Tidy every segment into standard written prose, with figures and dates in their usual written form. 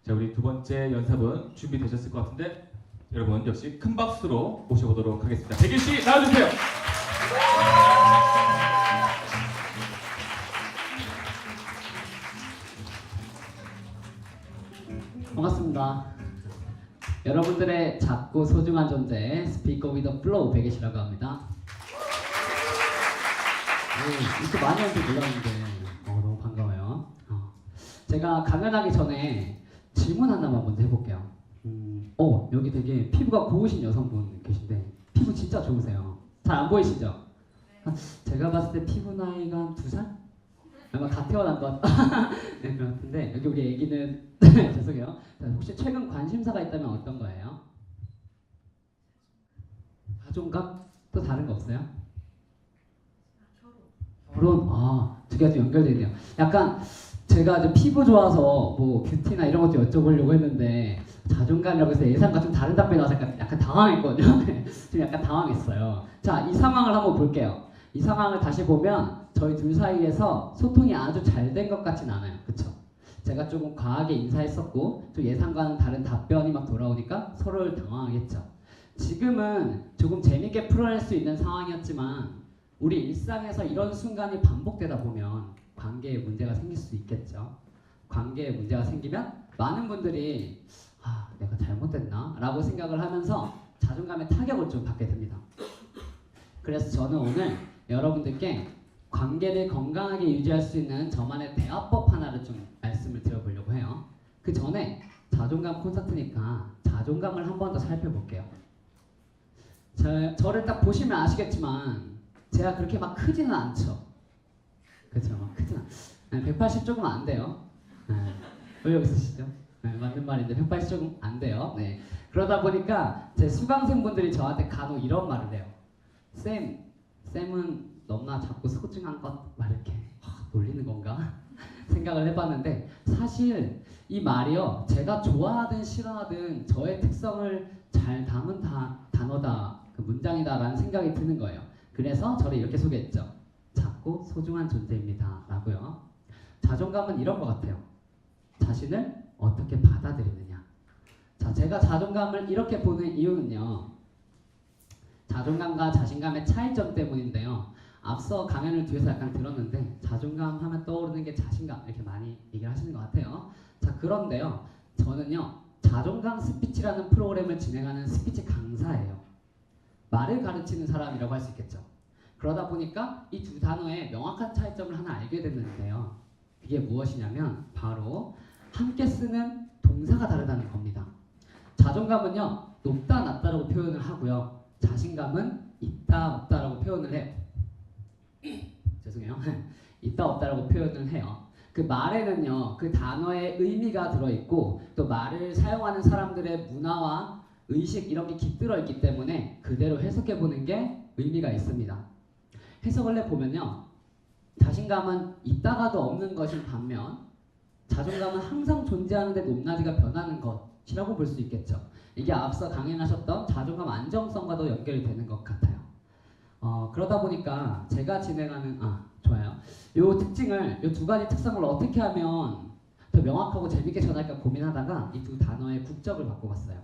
자, 우리 두 번째 연습은 준비되셨을 것 같은데 여러분 역시 큰 박수로 모셔보도록 하겠습니다. 백일 씨 나와주세요. 반갑습니다. 여러분들의 작고 소중한 존재 스피커 위더 플로우 백이시라고 합니다. 이렇게 많이 할 줄 몰랐는데 너무 반가워요. 제가 강연하기 전에 질문 하나만 먼저 해볼게요. 여기 되게 피부가 고우신 여성분 계신데 피부 진짜 좋으세요. 잘 안 보이시죠? 제가 봤을 때 피부 나이가 한 2살? 아마 갓 태어난 것 네, 그렇던데 여기 우리 애기는 죄송해요. 혹시 최근 관심사가 있다면 어떤 거예요? 자존감? 또 다른 거 없어요? 결혼. 두 개가 좀 연결되어 있네요. 약간 제가 좀 피부 좋아서 뭐 뷰티나 이런 것도 여쭤보려고 했는데 자존감이라고 해서 예상과 좀 다른 답변이 나와서 약간 당황했거든요. 지금 약간 당황했어요. 자, 이 상황을 한번 볼게요. 이 상황을 다시 보면 저희 둘 사이에서 소통이 아주 잘 된 것 같진 않아요. 그쵸? 제가 조금 과하게 인사했었고 좀 예상과는 다른 답변이 막 돌아오니까 서로를 당황하겠죠. 지금은 조금 재밌게 풀어낼 수 있는 상황이었지만 우리 일상에서 이런 순간이 반복되다 보면 관계에 문제가 생길 수 있겠죠. 관계에 문제가 생기면 많은 분들이 내가 잘못됐나? 라고 생각을 하면서 자존감의 타격을 좀 받게 됩니다. 그래서 저는 오늘 여러분들께 관계를 건강하게 유지할 수 있는 저만의 대화법 하나를 좀 말씀을 드려보려고 해요. 그 전에 자존감 콘서트니까 자존감을 한 번 더 살펴볼게요. 저를 딱 보시면 아시겠지만 제가 그렇게 막 크지는 않죠. 그렇죠, 막 크지는 180 조금 안 돼요. 왜 여기 있으시죠? 맞는 말인데 180 조금 안 돼요. 네. 그러다 보니까 제 수강생분들이 저한테 간혹 이런 말을 해요. 쌤은 너무나 자꾸 소중한 것 막 이렇게 놀리는 건가? 생각을 해봤는데 사실 이 말이요, 제가 좋아하든 싫어하든 저의 특성을 잘 담은 단어다, 그 문장이다 라는 생각이 드는 거예요. 그래서 저를 이렇게 소개했죠. 작고 소중한 존재입니다 라고요. 자존감은 이런 것 같아요. 자신을 어떻게 받아들이느냐. 자, 제가 자존감을 이렇게 보는 이유는요, 자존감과 자신감의 차이점 때문인데요. 앞서 강연을 뒤에서 약간 들었는데 자존감 하면 떠오르는 게 자신감 이렇게 많이 얘기를 하시는 것 같아요. 자, 그런데요, 저는요 자존감 스피치라는 프로그램을 진행하는 스피치 강사예요. 말을 가르치는 사람이라고 할 수 있겠죠. 그러다 보니까 이 두 단어의 명확한 차이점을 하나 알게 됐는데요. 그게 무엇이냐면 바로 함께 쓰는 동사가 다르다는 겁니다. 자존감은요 높다 낮다라고 표현을 하고요, 자신감은 있다 없다라고 표현을 해요. 죄송해요. 있다 없다라고 표현을 해요. 그 말에는요 그 단어의 의미가 들어있고 또 말을 사용하는 사람들의 문화와 의식 이런 게 깃들어 있기 때문에 그대로 해석해보는 게 의미가 있습니다. 해석을 해보면요, 자신감은 있다가도 없는 것인 반면 자존감은 항상 존재하는데 높낮이가 변하는 것이라고 볼 수 있겠죠. 이게 앞서 강연하셨던 자존감 안정성과도 연결이 되는 것 같아요. 그러다 보니까 제가 진행하는 좋아요. 요 특징을, 요 두 가지 특성을 어떻게 하면 더 명확하고 재밌게 전할까 고민하다가 이 두 단어의 국적을 바꿔봤어요.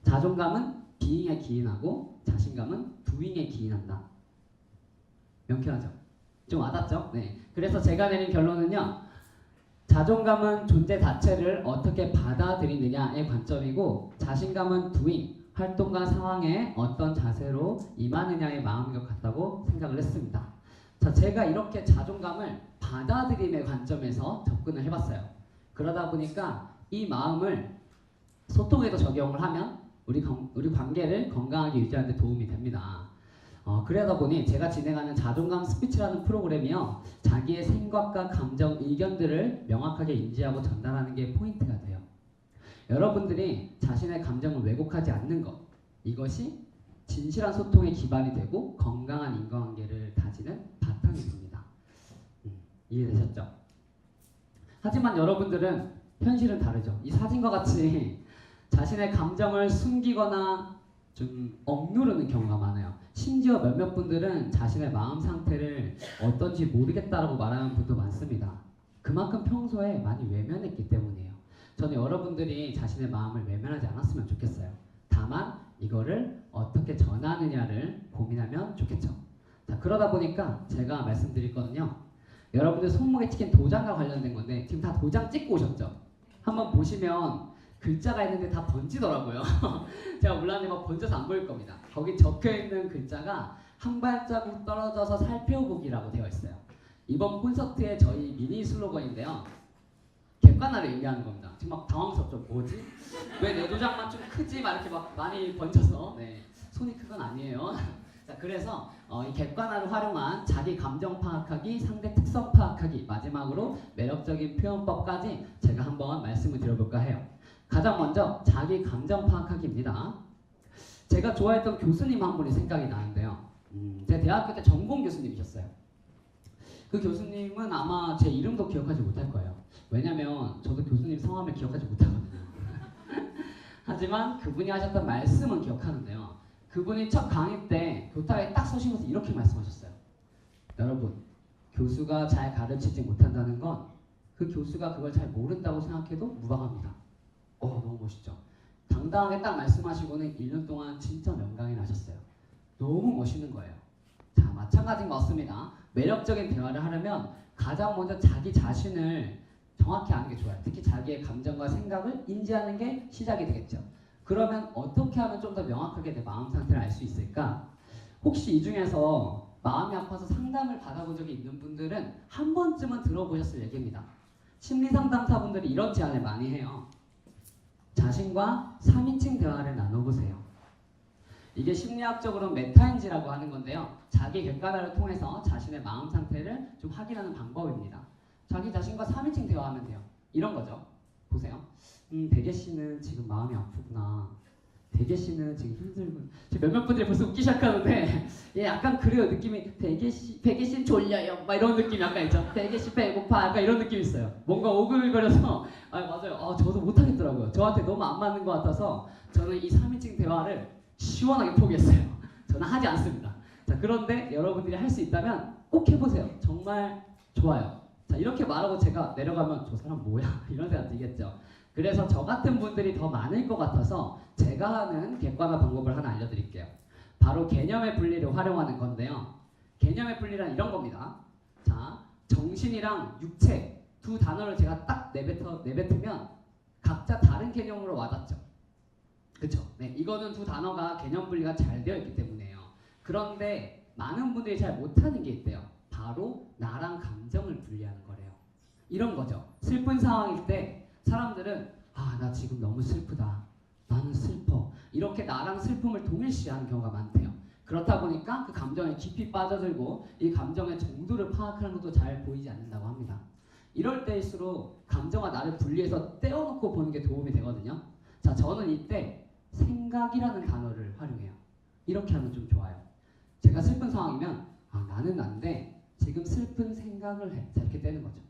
자존감은 being에 기인하고 자신감은 doing에 기인한다. 명쾌하죠? 좀 와닿죠? 네. 그래서 제가 내린 결론은요, 자존감은 존재 자체를 어떻게 받아들이느냐의 관점이고 자신감은 doing, 활동과 상황에 어떤 자세로 임하느냐의 마음인 것 같다고 생각을 했습니다. 자, 제가 이렇게 자존감을 받아들임의 관점에서 접근을 해봤어요. 그러다 보니까 이 마음을 소통에도 적용을 하면 우리 관계를 건강하게 유지하는 데 도움이 됩니다. 그러다 보니 제가 진행하는 자존감 스피치라는 프로그램이요, 자기의 생각과 감정, 의견들을 명확하게 인지하고 전달하는 게 포인트가 돼요. 여러분들이 자신의 감정을 왜곡하지 않는 것, 이것이 진실한 소통의 기반이 되고 건강한 인간관계를 다지는 바탕이 됩니다. 이해되셨죠? 하지만 여러분들은 현실은 다르죠. 이 사진과 같이 자신의 감정을 숨기거나 좀 억누르는 경우가 많아요. 심지어 몇몇 분들은 자신의 마음 상태를 어떤지 모르겠다라고 말하는 분도 많습니다. 그만큼 평소에 많이 외면했기 때문이에요. 저는 여러분들이 자신의 마음을 외면하지 않았으면 좋겠어요. 다만 이거를 어떻게 전하느냐를 고민하면 좋겠죠. 자, 그러다 보니까 제가 말씀드릴 거는요. 여러분들 손목에 찍힌 도장과 관련된 건데 지금 다 도장 찍고 오셨죠? 한번 보시면 글자가 있는데 다 번지더라고요. 제가 몰랐는데 막 번져서 안 보일 겁니다. 거기 적혀있는 글자가 한 발자국 떨어져서 살펴보기라고 되어 있어요. 이번 콘서트의 저희 미니 슬로건인데요. 객관화를 의미하는 겁니다. 지금 막 당황스럽죠. 뭐지? 왜 내 도장만 좀 크지? 막 이렇게 막 많이 번져서. 네, 손이 큰 건 아니에요. 자, 그래서 이 객관화를 활용한 자기 감정 파악하기, 상대 특성 파악하기, 마지막으로 매력적인 표현법까지 제가 한번 말씀을 드려볼까 해요. 가장 먼저 자기 감정 파악하기입니다. 제가 좋아했던 교수님 한 분이 생각이 나는데요. 제 대학교 때 전공 교수님이셨어요. 그 교수님은 아마 제 이름도 기억하지 못할 거예요. 왜냐면 저도 교수님 성함을 기억하지 못하거든요. 하지만 그분이 하셨던 말씀은 기억하는데요. 그분이 첫 강의 때 교탁에 딱 서시면서 이렇게 말씀하셨어요. 여러분, 교수가 잘 가르치지 못한다는 건 그 교수가 그걸 잘 모른다고 생각해도 무방합니다. 너무 멋있죠. 당당하게 딱 말씀하시고는 1년 동안 진짜 명강의 나셨어요. 너무 멋있는 거예요. 자, 마찬가지인 것 같습니다. 매력적인 대화를 하려면 가장 먼저 자기 자신을 정확히 아는 게 좋아요. 특히 자기의 감정과 생각을 인지하는 게 시작이 되겠죠. 그러면 어떻게 하면 좀 더 명확하게 내 마음 상태를 알 수 있을까? 혹시 이 중에서 마음이 아파서 상담을 받아본 적이 있는 분들은 한 번쯤은 들어보셨을 얘기입니다. 심리상담사분들이 이런 제안을 많이 해요. 자신과 3인칭 대화를 나눠보세요. 이게 심리학적으로 메타인지라고 하는 건데요. 자기 객관화를 통해서 자신의 마음 상태를 좀 확인하는 방법입니다. 자기 자신과 3인칭 대화하면 돼요. 이런 거죠. 보세요. 대개 씨는 지금 마음이 아프구나. 대개 씨는 지금 힘들군. 지금 몇몇 분들이 벌써 웃기 시작하는데 약간 그래요. 느낌이 대개 씨는 졸려요. 막 이런 느낌이 약간 있죠. 대개 씨 배고파. 약간 이런 느낌이 있어요. 뭔가 오글거려서 맞아요. 저도 못하겠더라고요. 저한테 너무 안 맞는 것 같아서 저는 이 3인칭 대화를 시원하게 포기했어요. 저는 하지 않습니다. 자, 그런데 여러분들이 할 수 있다면 꼭 해보세요. 정말 좋아요. 자, 이렇게 말하고 제가 내려가면 저 사람 뭐야? 이런 생각 들겠죠. 그래서 저 같은 분들이 더 많을 것 같아서 제가 하는 객관화 방법을 하나 알려드릴게요. 바로 개념의 분리를 활용하는 건데요. 개념의 분리란 이런 겁니다. 자, 정신이랑 육체 두 단어를 제가 딱 내뱉으면 각자 다른 개념으로 와닿죠. 그쵸? 네, 이거는 두 단어가 개념 분리가 잘 되어 있기 때문에요. 그런데 많은 분들이 잘 못하는 게 있대요. 바로 나랑 감정을 분리하는 거래요. 이런 거죠. 슬픈 상황일 때 사람들은 나 지금 너무 슬프다. 나는 슬퍼. 이렇게 나랑 슬픔을 동일시하는 경우가 많대요. 그렇다 보니까 그 감정에 깊이 빠져들고 이 감정의 정도를 파악하는 것도 잘 보이지 않는다고 합니다. 이럴 때일수록 감정과 나를 분리해서 떼어놓고 보는 게 도움이 되거든요. 자, 저는 이때 생각이라는 단어를 활용해요. 이렇게 하면 좀 좋아요. 제가 슬픈 상황이면 나는 난데 지금 슬픈 생각을 해. 자, 이렇게 떼는 거죠.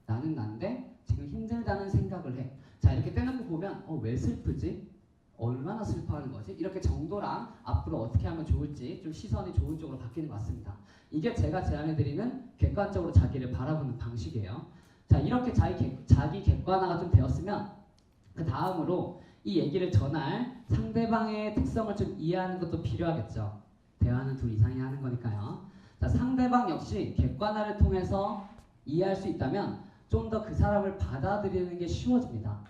나는 난데 지금 힘들다는 생각을 해. 자, 이렇게 떼놓고 보면 왜 슬프지? 얼마나 슬퍼하는 거지? 이렇게 정도랑 앞으로 어떻게 하면 좋을지 좀 시선이 좋은 쪽으로 바뀌는 것 같습니다. 이게 제가 제안해드리는 객관적으로 자기를 바라보는 방식이에요. 자, 이렇게 자기 객관화가 좀 되었으면 그 다음으로 이 얘기를 전할 상대방의 특성을 좀 이해하는 것도 필요하겠죠. 대화는 둘 이상이 하는 거니까요. 자, 상대방 역시 객관화를 통해서 이해할 수 있다면 좀 더 그 사람을 받아들이는 게 쉬워집니다.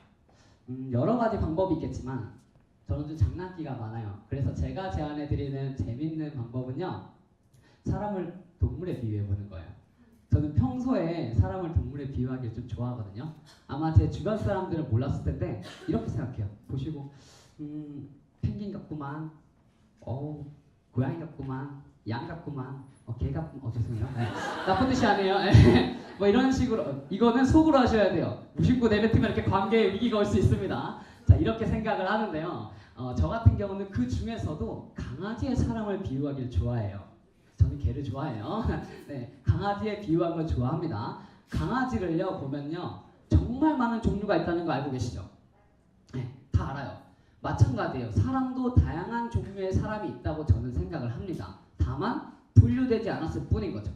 여러 가지 방법이 있겠지만 저는 좀 장난기가 많아요. 그래서 제가 제안해드리는 재밌는 방법은요. 사람을 동물에 비유해보는 거예요. 저는 평소에 사람을 동물에 비유하기를 좀 좋아하거든요. 아마 제 주변 사람들은 몰랐을 텐데 이렇게 생각해요. 보시고 펭귄 같구만. 고양이 같구만. 양 같구만. 개 같구만. 죄송해요. 네. 나쁜 뜻이 아니에요. 뭐 이런 식으로 이거는 속으로 하셔야 돼요. 무심코 내뱉으면 이렇게 관계에 위기가 올 수 있습니다. 자, 이렇게 생각을 하는데요. 저 같은 경우는 그 중에서도 강아지의 사람을 비유하기를 좋아해요. 저는 개를 좋아해요. 네, 강아지에 비유한 걸 좋아합니다. 강아지를요 보면요 정말 많은 종류가 있다는 거 알고 계시죠? 네, 다 알아요. 마찬가지예요. 사람도 다양한 종류의 사람이 있다고 저는 생각을 합니다. 다만 분류되지 않았을 뿐인 거죠.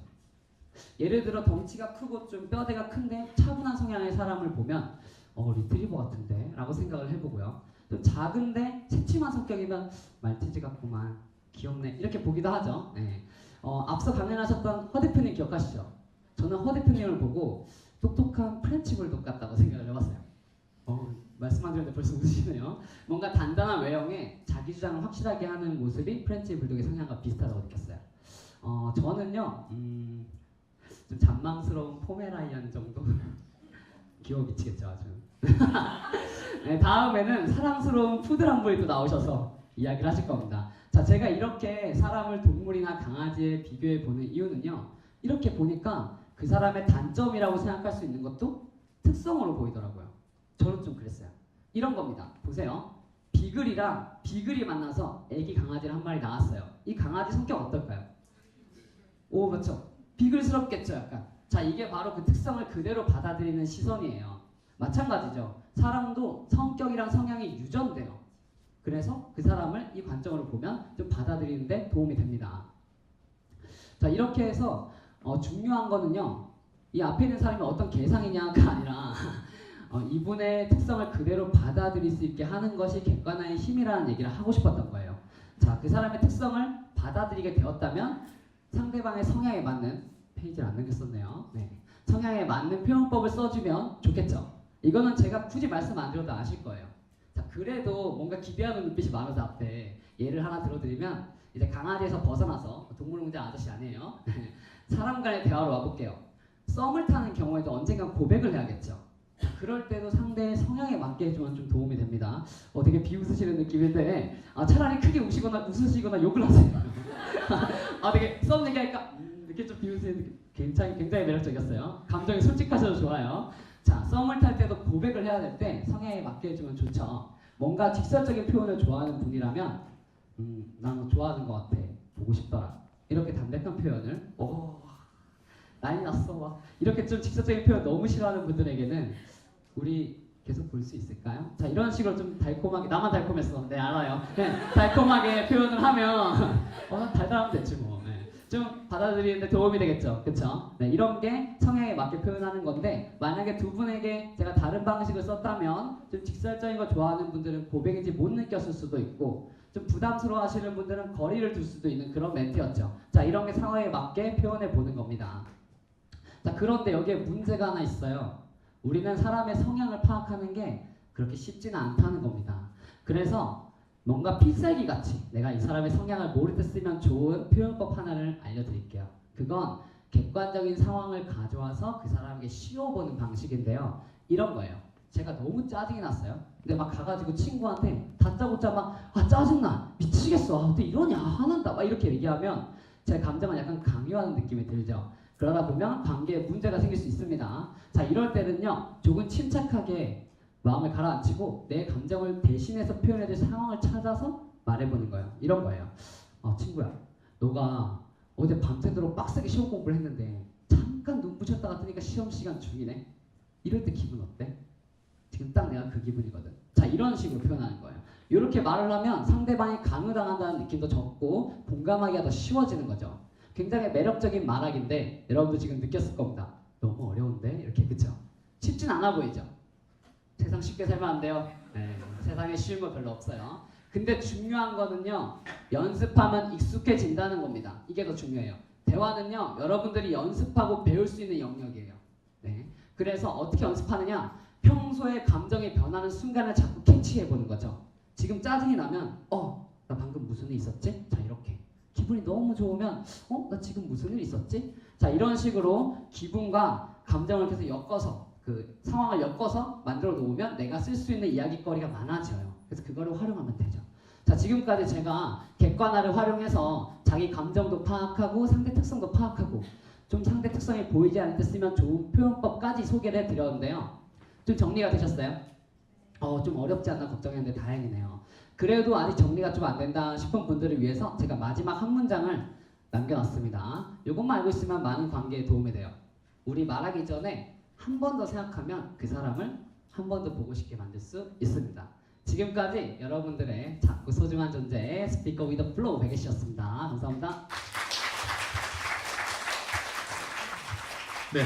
예를 들어 덩치가 크고 좀 뼈대가 큰데 차분한 성향의 사람을 보면 리트리버 같은데 라고 생각을 해보고요. 또 작은데 새침한 성격이면 말티즈 같구만, 귀엽네, 이렇게 보기도 하죠. 네. 앞서 강연하셨던 허 대표님 기억하시죠? 저는 허 대표님을 보고 똑똑한 프렌치 불독 같다고 생각을 해봤어요. 말씀 안 드렸는데 벌써 웃으시네요. 뭔가 단단한 외형에 자기 주장을 확실하게 하는 모습이 프렌치 불독의 성향과 비슷하다고 느꼈어요. 저는요, 좀 잔망스러운 포메라이안 정도? 귀여워 미치겠죠, 아주. 네, 다음에는 사랑스러운 푸드람보이 또 나오셔서 이야기를 하실 겁니다. 자, 제가 이렇게 사람을 동물이나 강아지에 비교해 보는 이유는요, 이렇게 보니까 그 사람의 단점이라고 생각할 수 있는 것도 특성으로 보이더라고요. 저는 좀 그랬어요. 이런 겁니다. 보세요. 비글이랑 비글이 만나서 애기 강아지를 한 마리 낳았어요. 이 강아지 성격 어떨까요? 오, 그렇죠. 비글스럽겠죠, 약간. 자, 이게 바로 그 특성을 그대로 받아들이는 시선이에요. 마찬가지죠. 사람도 성격이랑 성향이 유전돼요. 그래서 그 사람을 이 관점으로 보면 좀 받아들이는데 도움이 됩니다. 자, 이렇게 해서 중요한 거는요, 이 앞에 있는 사람이 어떤 개상이냐가 아니라 이분의 특성을 그대로 받아들일 수 있게 하는 것이 객관화의 힘이라는 얘기를 하고 싶었던 거예요. 자, 그 사람의 특성을 받아들이게 되었다면 상대방의 성향에 맞는, 페이지를 안 넘겼었네요. 네. 성향에 맞는 표현법을 써주면 좋겠죠. 이거는 제가 굳이 말씀 안 드려도 아실 거예요. 자, 그래도 뭔가 기대하는 눈빛이 많아서 앞에 예를 하나 들어드리면, 이제 강아지에서 벗어나서 동물농장 아저씨 아니에요. 사람 간의 대화로 와볼게요. 썸을 타는 경우에도 언젠간 고백을 해야겠죠. 그럴 때도 상대의 성향에 맞게 해주면 좀 도움이 됩니다. 되게 비웃으시는 느낌인데 차라리 크게 웃으시거나 욕을 하세요. 되게 썸 얘기하니까 이렇게 좀 비웃으시는 느낌, 굉장히 매력적이었어요. 감정이 솔직하셔도 좋아요. 자, 썸을 탈 때도 고백을 해야 될 때 성향에 맞게 해주면 좋죠. 뭔가 직설적인 표현을 좋아하는 분이라면 나 너 좋아하는 것 같아, 보고 싶더라, 이렇게 담백한 표현을 난리 났어 막 이렇게 좀 직접적인 표현 너무 싫어하는 분들에게는 우리 계속 볼 수 있을까요? 자, 이런 식으로 좀 달콤하게, 나만 달콤했어, 네 알아요. 네, 달콤하게 표현을 하면 달달하면 됐지 뭐. 네. 좀 받아들이는데 도움이 되겠죠, 그쵸? 네, 이런 게 성향에 맞게 표현하는 건데, 만약에 두 분에게 제가 다른 방식을 썼다면 좀 직설적인 걸 좋아하는 분들은 고백인지 못 느꼈을 수도 있고, 좀 부담스러워 하시는 분들은 거리를 둘 수도 있는 그런 멘트였죠. 자, 이런 게 상황에 맞게 표현해 보는 겁니다. 자, 그런데 여기에 문제가 하나 있어요. 우리는 사람의 성향을 파악하는 게 그렇게 쉽지는 않다는 겁니다. 그래서 뭔가 필살기 같이 내가 이 사람의 성향을 모를 때 쓰면 좋은 표현법 하나를 알려드릴게요. 그건 객관적인 상황을 가져와서 그 사람에게 씌워보는 방식인데요. 이런 거예요. 제가 너무 짜증이 났어요. 근데 막 가가지고 친구한테 다짜고짜 막 짜증나, 미치겠어, 어떻게 이러냐, 화난다, 막 이렇게 얘기하면 제 감정을 약간 강요하는 느낌이 들죠. 그러다 보면 관계에 문제가 생길 수 있습니다. 자, 이럴 때는요, 조금 침착하게 마음을 가라앉히고 내 감정을 대신해서 표현해줄 상황을 찾아서 말해보는 거예요. 이런 거예요. 친구야, 너가 어제 밤새도록 빡세게 시험 공부를 했는데 잠깐 눈부셨다가 뜨니까 시험 시간 중이네. 이럴 때 기분 어때? 지금 딱 내가 그 기분이거든. 자, 이런 식으로 표현하는 거예요. 이렇게 말을 하면 상대방이 강요당한다는 느낌도 적고 공감하기가 더 쉬워지는 거죠. 굉장히 매력적인 말하기인데 여러분도 지금 느꼈을 겁니다. 너무 어려운데? 이렇게, 그쵸? 쉽진 않아 보이죠? 세상 쉽게 살면 안 돼요. 네, 세상에 쉬운 거 별로 없어요. 근데 중요한 거는요, 연습하면 익숙해진다는 겁니다. 이게 더 중요해요. 대화는요, 여러분들이 연습하고 배울 수 있는 영역이에요. 네, 그래서 어떻게 연습하느냐? 평소에 감정이 변하는 순간을 자꾸 캐치해보는 거죠. 지금 짜증이 나면 나 방금 무슨 일 있었지? 자, 이렇게 기분이 너무 좋으면 나 지금 무슨 일 있었지? 자, 이런 식으로 기분과 감정을 계속 엮어서 그 상황을 엮어서 만들어 놓으면 내가 쓸 수 있는 이야기거리가 많아져요. 그래서 그거를 활용하면 되죠. 자, 지금까지 제가 객관화를 활용해서 자기 감정도 파악하고 상대 특성도 파악하고 좀 상대 특성이 보이지 않을 때 쓰면 좋은 표현법까지 소개를 해드렸는데요. 좀 정리가 되셨어요? 좀 어렵지 않나 걱정했는데 다행이네요. 그래도 아직 정리가 좀 안 된다 싶은 분들을 위해서 제가 마지막 한 문장을 남겨놨습니다. 이것만 알고 있으면 많은 관계에 도움이 돼요. 우리 말하기 전에 한 번 더 생각하면 그 사람을 한 번 더 보고 싶게 만들 수 있습니다. 지금까지 여러분들의 작고 소중한 존재 스피커 위더 플로우 백예씨였습니다. 감사합니다. 네.